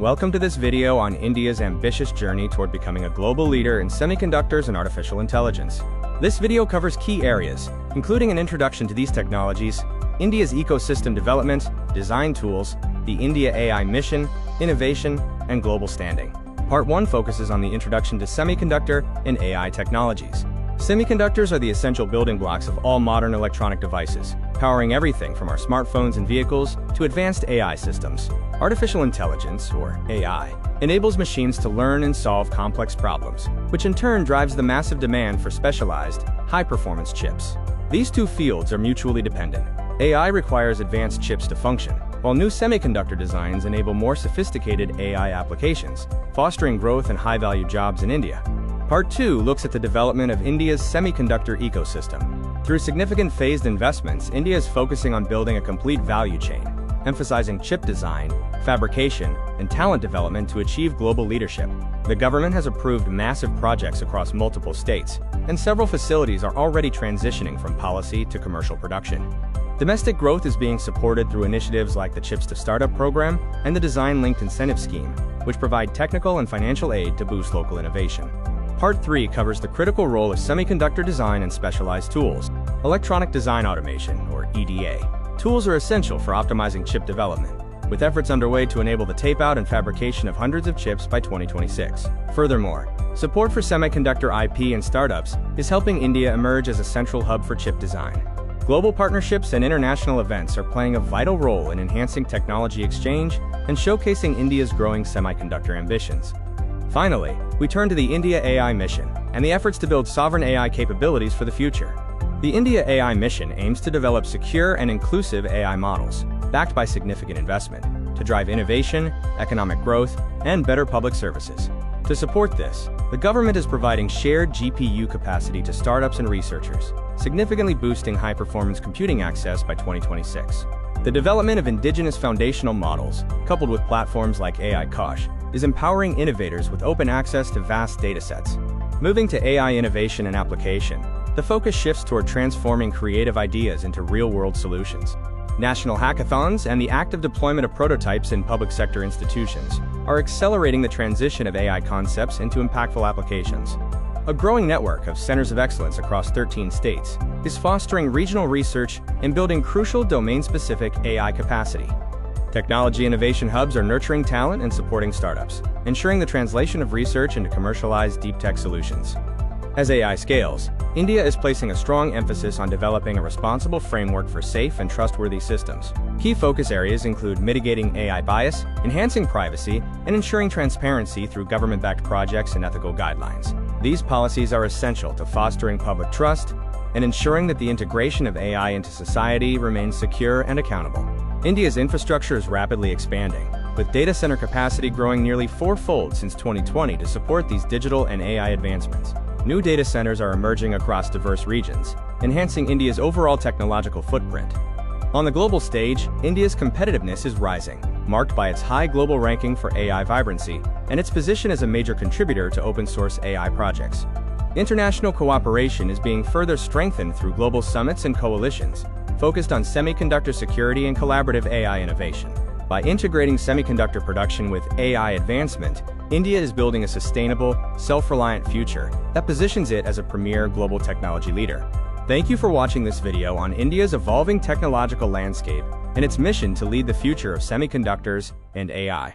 Welcome to this video on India's ambitious journey toward becoming a global leader in semiconductors and artificial intelligence. This video covers key areas, including an introduction to these technologies, India's ecosystem development, design tools, the IndiaAI mission, innovation, and global standing. Part 1 focuses on the introduction to semiconductor and AI technologies. Semiconductors are the essential building blocks of all modern electronic devices, powering everything from our smartphones and vehicles to advanced AI systems. Artificial intelligence, or AI, enables machines to learn and solve complex problems, which in turn drives the massive demand for specialized, high-performance chips. These two fields are mutually dependent. AI requires advanced chips to function, while new semiconductor designs enable more sophisticated AI applications, fostering growth and high-value jobs in India. Part 2 looks at the development of India's semiconductor ecosystem. Through significant phased investments, India is focusing on building a complete value chain, emphasizing chip design, fabrication, and talent development to achieve global leadership. The government has approved massive projects across multiple states, and several facilities are already transitioning from policy to commercial production. Domestic growth is being supported through initiatives like the Chips to Startup program and the Design-Linked Incentive Scheme, which provide technical and financial aid to boost local innovation. Part 3 covers the critical role of semiconductor design and specialized tools. Electronic design automation, or EDA. Tools are essential for optimizing chip development, with efforts underway to enable the tape-out and fabrication of hundreds of chips by 2026. Furthermore, support for semiconductor IP and startups is helping India emerge as a central hub for chip design. Global partnerships and international events are playing a vital role in enhancing technology exchange and showcasing India's growing semiconductor ambitions. Finally, we turn to the IndiaAI mission and the efforts to build sovereign AI capabilities for the future. The IndiaAI mission aims to develop secure and inclusive AI models, backed by significant investment, to drive innovation, economic growth, and better public services. To support this, the government is providing shared GPU capacity to startups and researchers, significantly boosting high-performance computing access by 2026. The development of indigenous foundational models, coupled with platforms like AI Kosh, is empowering innovators with open access to vast datasets. Moving to AI innovation and application, the focus shifts toward transforming creative ideas into real-world solutions. National hackathons and the active deployment of prototypes in public sector institutions are accelerating the transition of AI concepts into impactful applications. A growing network of centers of excellence across 13 states is fostering regional research and building crucial domain-specific AI capacity. Technology innovation hubs are nurturing talent and supporting startups, ensuring the translation of research into commercialized deep tech solutions. As AI scales, India is placing a strong emphasis on developing a responsible framework for safe and trustworthy systems. Key focus areas include mitigating AI bias, enhancing privacy, and ensuring transparency through government-backed projects and ethical guidelines. These policies are essential to fostering public trust and ensuring that the integration of AI into society remains secure and accountable. India's infrastructure is rapidly expanding, with data center capacity growing nearly fourfold since 2020 to support these digital and AI advancements. New data centers are emerging across diverse regions, enhancing India's overall technological footprint. On the global stage, India's competitiveness is rising, marked by its high global ranking for AI vibrancy and its position as a major contributor to open-source AI projects. International cooperation is being further strengthened through global summits and coalitions, focused on semiconductor security and collaborative AI innovation. By integrating semiconductor production with AI advancement, India is building a sustainable, self-reliant future that positions it as a premier global technology leader. Thank you for watching this video on India's evolving technological landscape and its mission to lead the future of semiconductors and AI.